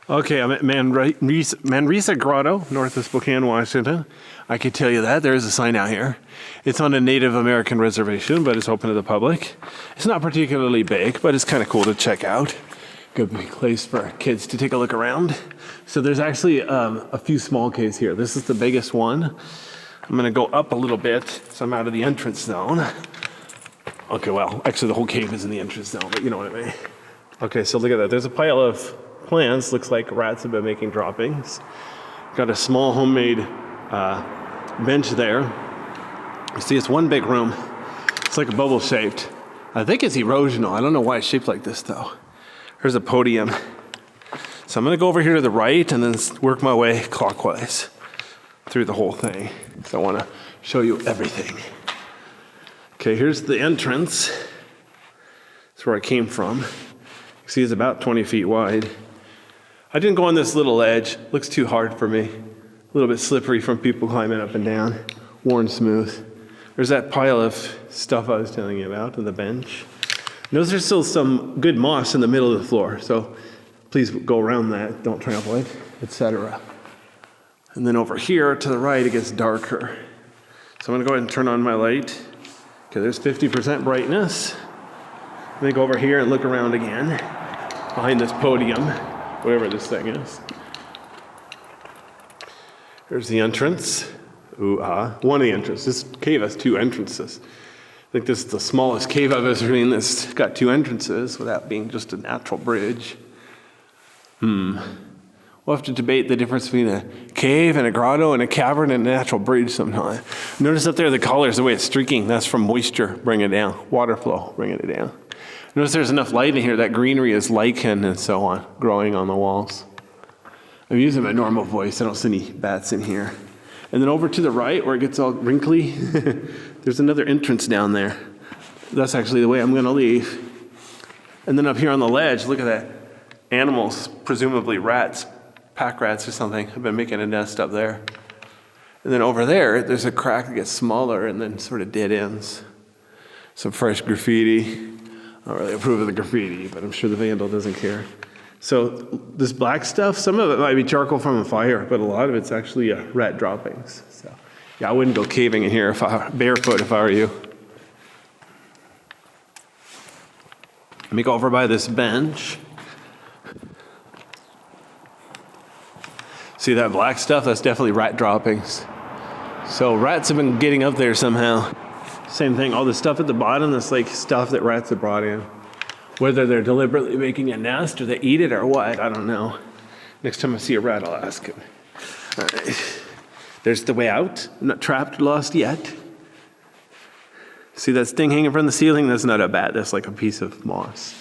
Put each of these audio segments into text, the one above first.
Okay, I'm at Manresa Grotto, north of Spokane, Washington. I can tell you that. There is a sign out here. It's on a Native American reservation, but it's open to the public. It's not particularly big, but it's kind of cool to check out. Good place for kids to take a look around. So there's actually a few small caves here. This is the biggest one. I'm going to go up a little bit, so I'm out of the entrance zone. Okay, well, actually the whole cave is in the entrance zone, but you know what I mean. Okay, so look at that. There's a pile of plants. Looks like rats have been making droppings. Got a small homemade bench there. You see, it's one big room. It's like a bubble shaped. I think it's erosional. I don't know why it's shaped like this though. Here's a podium. So I'm gonna go over here to the right and then work my way clockwise through the whole thing. So I wanna show you everything. Okay, here's the entrance. That's where I came from. You see, it's about 20 feet wide. I didn't go on this little ledge. Looks too hard for me. A little bit slippery from people climbing up and down. Worn smooth. There's that pile of stuff I was telling you about on the bench. Notice there's still some good moss in the middle of the floor, so please go around that. Don't trample it, etc. And then over here to the right, it gets darker. So I'm gonna go ahead and turn on my light. Okay, there's 50% brightness. Then go over here and look around again behind this podium, whatever this thing is. There's the entrance. One of the entrances. This cave has two entrances. I think this is the smallest cave I've ever seen that's got two entrances without being just a natural bridge. We'll have to debate the difference between a cave and a grotto and a cavern and a natural bridge sometime. Notice up there the colors, the way it's streaking, that's from moisture bringing it down, water flow bringing it down. Notice there's enough light in here. That greenery is lichen and so on, growing on the walls. I'm using my normal voice. I don't see any bats in here. And then over to the right, where it gets all wrinkly, there's another entrance down there. That's actually the way I'm going to leave. And then up here on the ledge, look at that. Animals, presumably rats, pack rats or something, have been making a nest up there. And then over there, there's a crack that gets smaller and then sort of dead ends. Some fresh graffiti. I don't really approve of the graffiti, but I'm sure the vandal doesn't care. So this black stuff, some of it might be charcoal from a fire, but a lot of it's actually rat droppings. So yeah, I wouldn't go caving in here barefoot if I were you. Let me go over by this bench. See that black stuff? That's definitely rat droppings. So rats have been getting up there somehow. Same thing, all the stuff at the bottom, that's like stuff that rats have brought in. Whether they're deliberately making a nest or they eat it or what, I don't know. Next time I see a rat, I'll ask him. All right. There's the way out. I'm not trapped or lost yet. See that thing hanging from the ceiling? That's not a bat, that's like a piece of moss.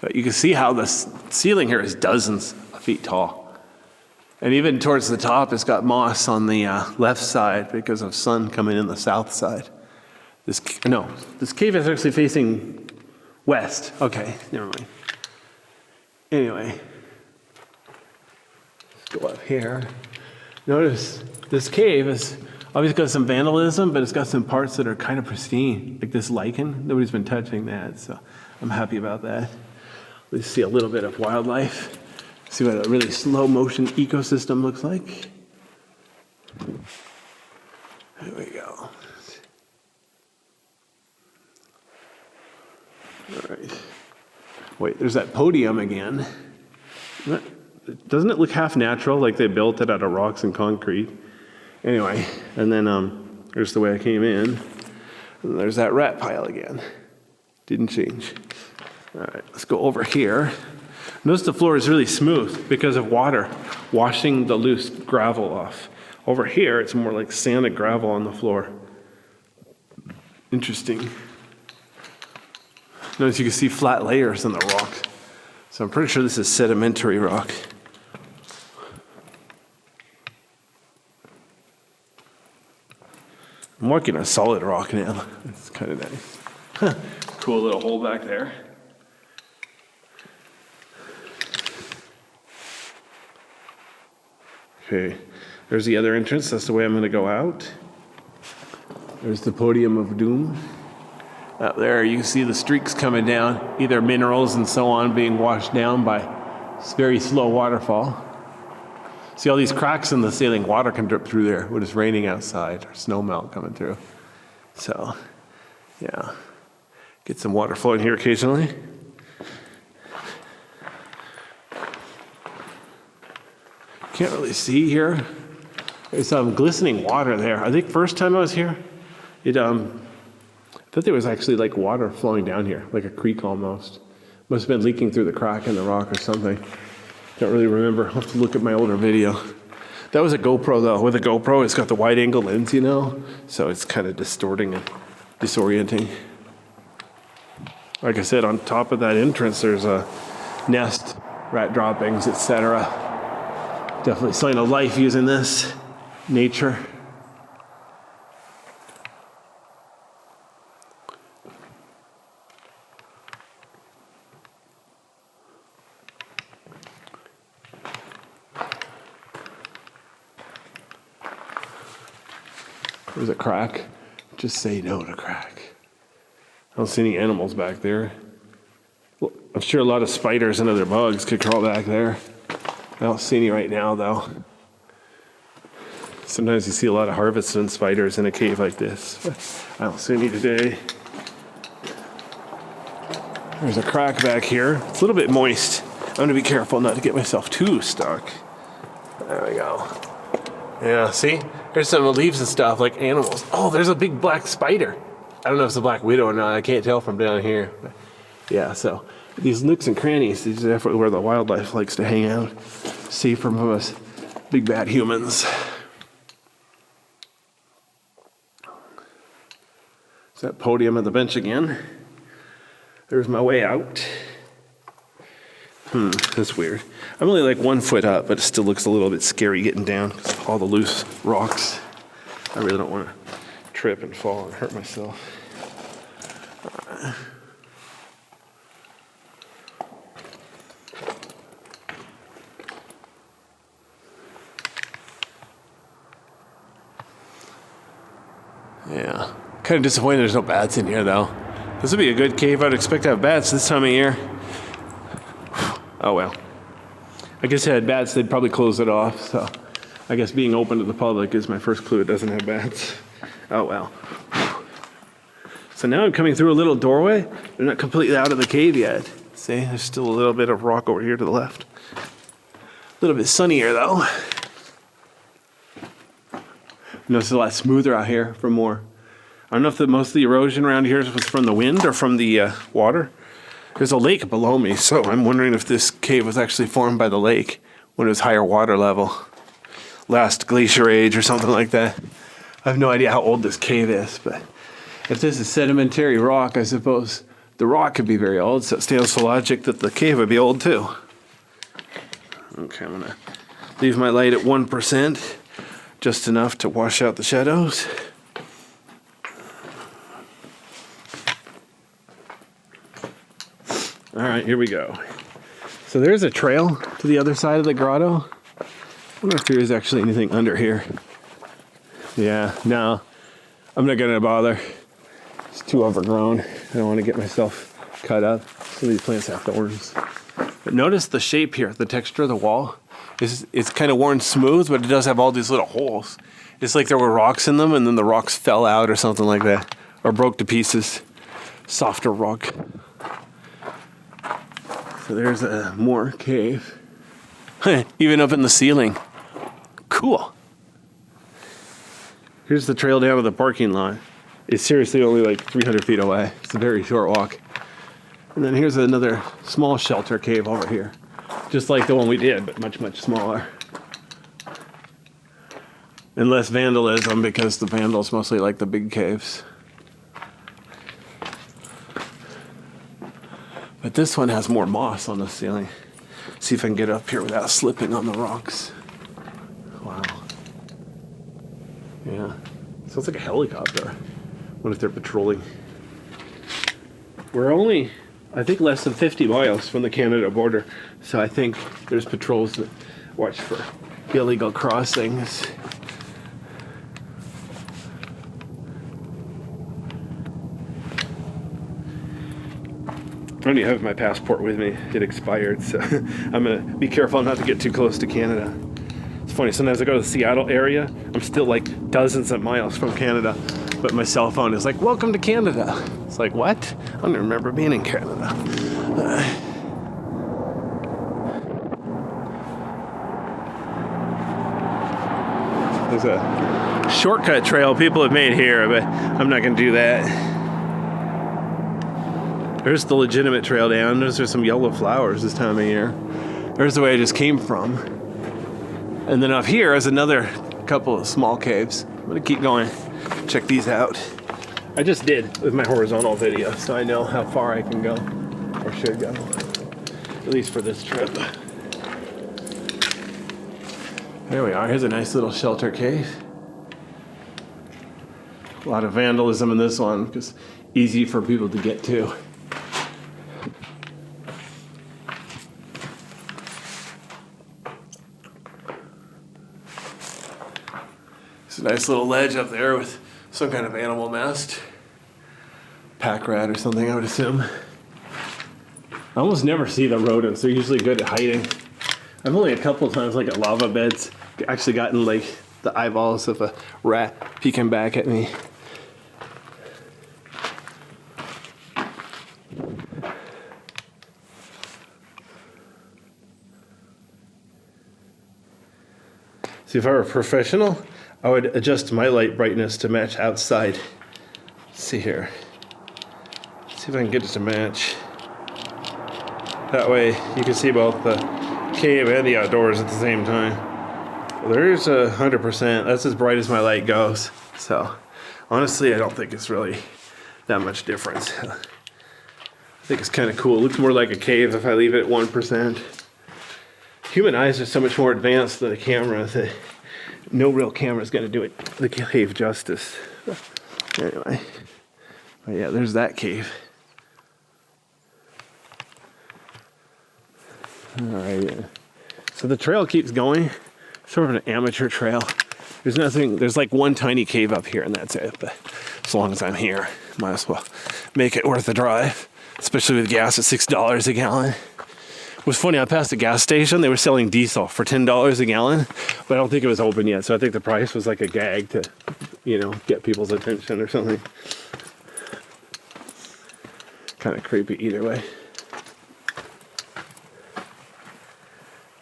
But you can see how the ceiling here is dozens of feet tall. And even towards the top, it's got moss on the left side because of sun coming in the south side. This cave is actually facing west. Okay, never mind. Anyway, let's go up here. Notice this cave has obviously got some vandalism, but it's got some parts that are kind of pristine, like this lichen. Nobody's been touching that, so I'm happy about that. Let's see a little bit of wildlife. See what a really slow motion ecosystem looks like. There we go. All right. Wait, there's that podium again. Doesn't it look half natural, like they built it out of rocks and concrete? Anyway, and then there's the way I came in. And there's that rat pile again. Didn't change. All right, let's go over here. Notice the floor is really smooth because of water washing the loose gravel off. Over here, it's more like sand and gravel on the floor. Interesting. Notice you can see flat layers in the rock. So I'm pretty sure this is sedimentary rock. I'm walking on solid rock now. It's kind of nice. Cool little hole back there. Okay, there's the other entrance. That's the way I'm going to go out. There's the podium of doom. Up there, you can see the streaks coming down, either minerals and so on being washed down by It's a very slow waterfall. See all these cracks in the ceiling, water can drip through there when it's raining outside or snow melt coming through. So, yeah, get some water flowing here occasionally. Can't really see here. There's some glistening water there. I think first time I was here, I thought there was actually like water flowing down here, like a creek almost. Must have been leaking through the crack in the rock or something. Don't really remember. I'll have to look at my older video. That was a GoPro though. With a GoPro, it's got the wide angle lens, you know? So it's kind of distorting and disorienting. Like I said, on top of that entrance, there's a nest, rat droppings, etc. Definitely sign of life using this. Nature. There's a crack. Just say no to crack. I don't see any animals back there. Well, I'm sure a lot of spiders and other bugs could crawl back there. I don't see any right now, though. Sometimes you see a lot of harvesting spiders in a cave like this, but I don't see any today. There's a crack back here. It's a little bit moist. I'm going to be careful not to get myself too stuck. There we go. Yeah, see? There's some leaves and stuff like animals. Oh, there's a big black spider. I don't know if it's a black widow or not. I can't tell from down here. But yeah, so these nooks and crannies, these are definitely where the wildlife likes to hang out. Safe from us big bad humans. There's that podium at the bench again. There's my way out. That's weird. I'm only like 1 foot up, but it still looks a little bit scary getting down because of all the loose rocks. I really don't want to trip and fall and hurt myself. Yeah. Kind of disappointed there's no bats in here, though. This would be a good cave. I'd expect to have bats this time of year. Oh, well. I guess if it had bats, they'd probably close it off. So I guess being open to the public is my first clue. It doesn't have bats. Oh, well. So now I'm coming through a little doorway. They're not completely out of the cave yet. See, there's still a little bit of rock over here to the left. A little bit sunnier, though. Notice it's a lot smoother out here for more. I don't know if most of the erosion around here was from the wind or from the water. There's a lake below me, so I'm wondering if this cave was actually formed by the lake when it was higher water level. Last glacier age or something like that. I have no idea how old this cave is, but if this is sedimentary rock, I suppose the rock could be very old, so it stands to logic that the cave would be old too. Okay, I'm gonna leave my light at 1%, just enough to wash out the shadows. All right, here we go. So there's a trail to the other side of the grotto. I wonder if there is actually anything under here. Yeah, no, I'm not gonna bother. It's too overgrown. I don't want to get myself cut up. Some of these plants have thorns. But notice the shape here, the texture of the wall. It's kind of worn smooth, but it does have all these little holes. It's like there were rocks in them and then the rocks fell out or something like that, or broke to pieces. Softer rock. So there's a more cave. Even up in the ceiling. Cool. Here's the trail down to the parking lot. It's seriously only like 300 feet away. It's a very short walk. And then here's another small shelter cave over here. Just like the one we did, but much, much smaller. And less vandalism because the vandals mostly like the big caves. But this one has more moss on the ceiling. See if I can get up here without slipping on the rocks. Wow. Yeah. Sounds like a helicopter. What if they're patrolling? We're only, I think, less than 50 miles from the Canada border. So I think there's patrols that watch for illegal crossings. don't even have my passport with me. It expired, so I'm gonna be careful not to get too close to Canada. It's funny, sometimes I go to the Seattle area, I'm still like dozens of miles from Canada, but my cell phone is like, welcome to Canada. It's like, what? I don't remember being in Canada. There's a shortcut trail people have made here, but I'm not gonna do that. There's the legitimate trail down. There's some yellow flowers this time of year. There's the way I just came from. And then up here is another couple of small caves. I'm gonna keep going, check these out. I just did with my horizontal video, so I know how far I can go, or should go, at least for this trip. There we are, here's a nice little shelter cave. A lot of vandalism in this one, because easy for people to get to. It's a nice little ledge up there with some kind of animal nest. Pack rat or something, I would assume. I almost never see the rodents. They're usually good at hiding. I've only a couple of times, like at lava beds, actually gotten like the eyeballs of a rat peeking back at me. See, if I were a professional, I would adjust my light brightness to match outside. Let's see here. Let's see if I can get it to match. That way you can see both the cave and the outdoors at the same time. Well, there's 100%. That's as bright as my light goes. So honestly, I don't think it's really that much difference. I think it's kind of cool. It looks more like a cave if I leave it at 1%. Human eyes are so much more advanced than a camera that no real camera is going to do it the cave justice. Anyway, but yeah, there's that cave. All right, so the trail keeps going. Sort of an amateur trail. There's nothing. There's like one tiny cave up here, and that's it. But as long as I'm here, might as well make it worth the drive. Especially with gas at $6 a gallon. It was funny, I passed a gas station, they were selling diesel for $10 a gallon, but I don't think it was open yet, so I think the price was like a gag to, you know, get people's attention or something. Kind of creepy either way.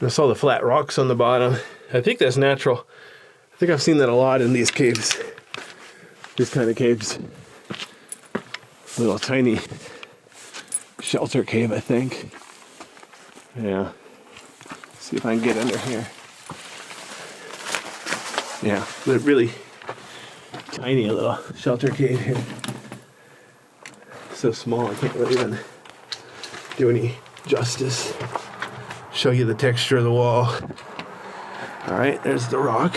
I saw the flat rocks on the bottom. I think that's natural. I think I've seen that a lot in these caves. These kind of caves. Little tiny shelter cave, I think. Yeah. See if I can get under here. Yeah, they're really tiny little shelter cave here. So small, I can't really even do any justice. Show you the texture of the wall. All right, there's the rock.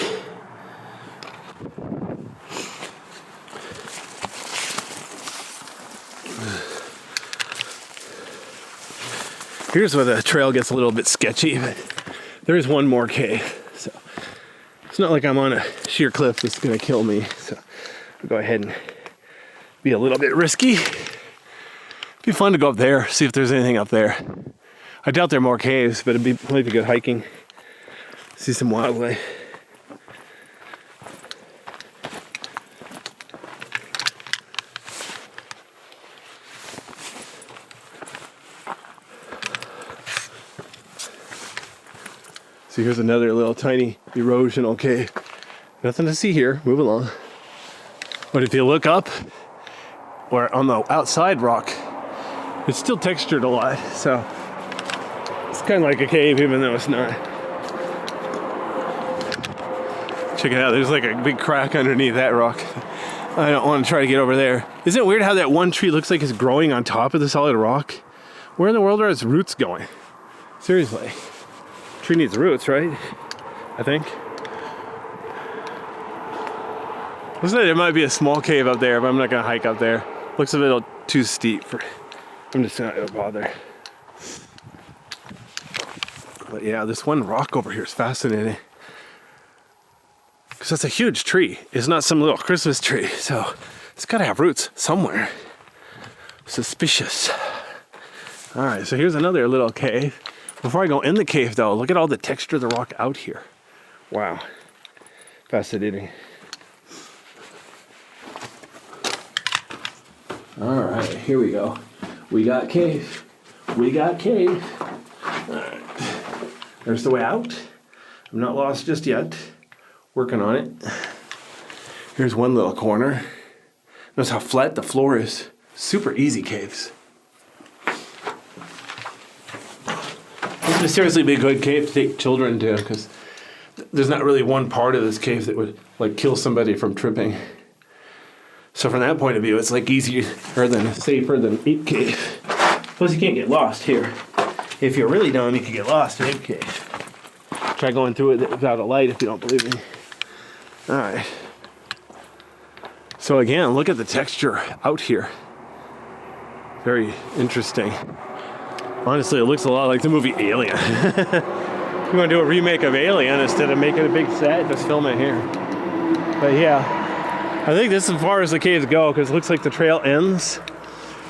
Here's where the trail gets a little bit sketchy, but there is one more cave. So it's not like I'm on a sheer cliff that's gonna kill me. So I'll go ahead and be a little bit risky. It'd be fun to go up there, see if there's anything up there. I doubt there are more caves, but might be good hiking. See some wildlife. So here's another little tiny erosional cave. Nothing to see here, move along. But if you look up, or on the outside rock, it's still textured a lot. So it's kind of like a cave even though it's not. Check it out, there's like a big crack underneath that rock. I don't want to try to get over there. Isn't it weird how that one tree looks like it's growing on top of the solid rock? Where in the world are its roots going? Seriously. Tree needs roots, right? I think. Looks like there might be a small cave up there, but I'm not gonna hike up there. Looks a little too steep for. I'm just not gonna bother. But yeah, this one rock over here is fascinating. Because that's a huge tree. It's not some little Christmas tree, so it's gotta have roots somewhere. Suspicious. All right, so here's another little cave. Before I go in the cave, though, look at all the texture of the rock out here. Wow, fascinating. All right, here we go. We got cave. We got cave. All right, there's the way out. I'm not lost just yet. Working on it. Here's one little corner. Notice how flat the floor is. Super easy caves. This would seriously be a good cave to take children to, because there's not really one part of this cave that would like kill somebody from tripping. So from that point of view, it's like easier than safer than Ape Cave. Plus you can't get lost here. If you're really dumb, you can get lost in Ape Cave. Try going through it without a light if you don't believe me. All right. So again, look at the texture out here. Very interesting. Honestly, it looks a lot like the movie Alien. You want to do a remake of Alien instead of making a big set, just film it here. But yeah. I think this is as far as the caves go, because it looks like the trail ends.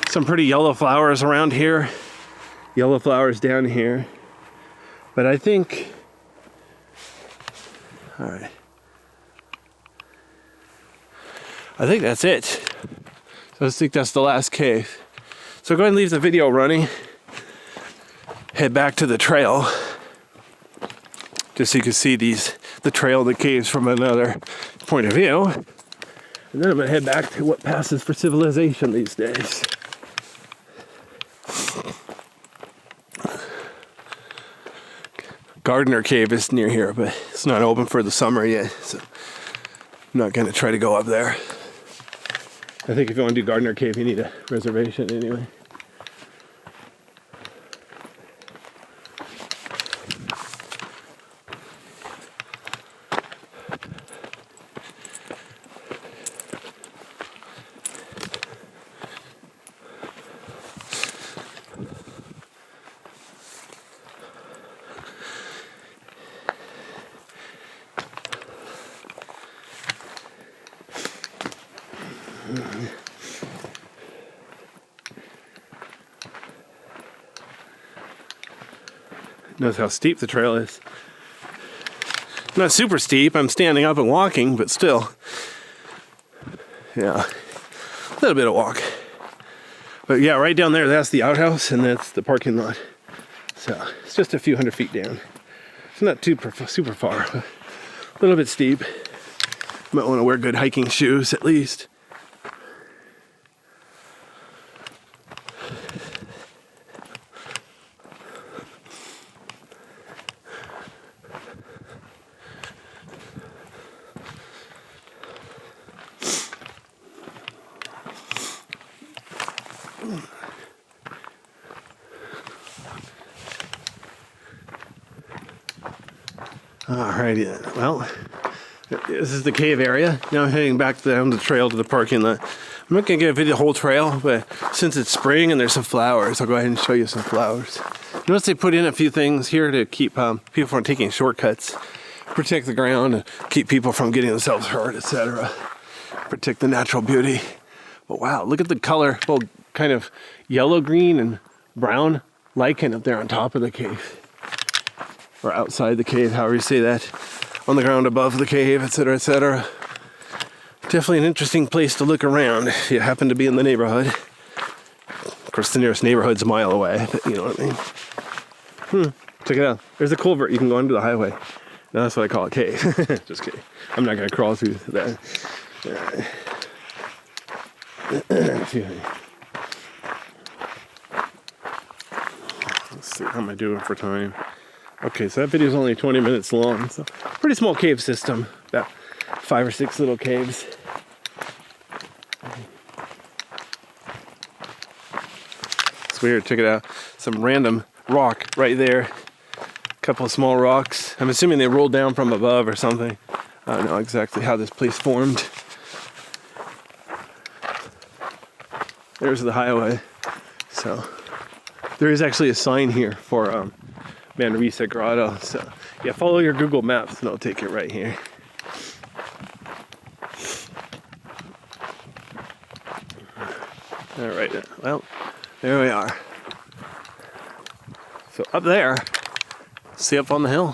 Some pretty yellow flowers around here. Yellow flowers down here. But I think... All right. I think that's it. So I think that's the last cave. So go ahead and leave the video running. Head back to the trail. Just so you can see the trail of the caves from another point of view. And then I'm going to head back to what passes for civilization these days. Gardner Cave is near here, but it's not open for the summer yet, so I'm not going to try to go up there. I think if you want to do Gardner Cave, you need a reservation anyway. Notice how steep the trail is. Not super steep, I'm standing up and walking, but still. Yeah, a little bit of walk. But yeah, right down there, that's the outhouse and that's the parking lot. So it's just a few hundred feet down. It's not too super far, but a little bit steep. Might want to wear good hiking shoes at least. Alrighty then. Well, this is the cave area. Now I'm heading back down the trail to the parking lot. I'm not going to get a video of the whole trail, but since it's spring and there's some flowers, I'll go ahead and show you some flowers. Notice they put in a few things here to keep people from taking shortcuts, protect the ground, and keep people from getting themselves hurt, etc. Protect the natural beauty. But wow, look at the color, well, kind of yellow, green, and brown lichen up there on top of the cave. Or outside the cave, however you say that. On the ground above the cave, etc., etc. Definitely an interesting place to look around if you happen to be in the neighborhood. Of course, the nearest neighborhood's a mile away, but you know what I mean. Check it out. There's a culvert. You can go onto the highway. No, that's what I call a cave. Just kidding. I'm not going to crawl through that. Let's see, how am I doing for time? Okay, so that video is only 20 minutes long. So pretty small cave system. About 5 or 6 little caves. It's weird. Check it out. Some random rock right there. A couple of small rocks. I'm assuming they rolled down from above or something. I don't know exactly how this place formed. There's the highway. So there is actually a sign here for Manresa Grotto. So yeah, follow your Google Maps and it'll take you right here. All right, well, there we are. So up there, see up on the hill,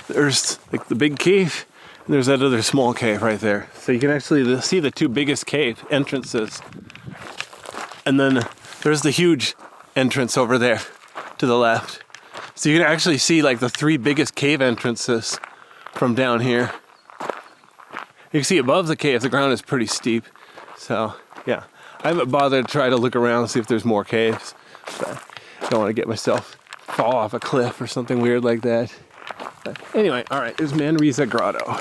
there's like the big cave, and there's that other small cave right there. So you can actually see the two biggest cave entrances. And then there's the huge entrance over there to the left. So you can actually see like the three biggest cave entrances from down here. You can see above the cave, the ground is pretty steep. So yeah, I haven't bothered to try to look around and see if there's more caves. But I don't want to get myself fall off a cliff or something weird like that. But anyway, all right, there's Manresa Grotto.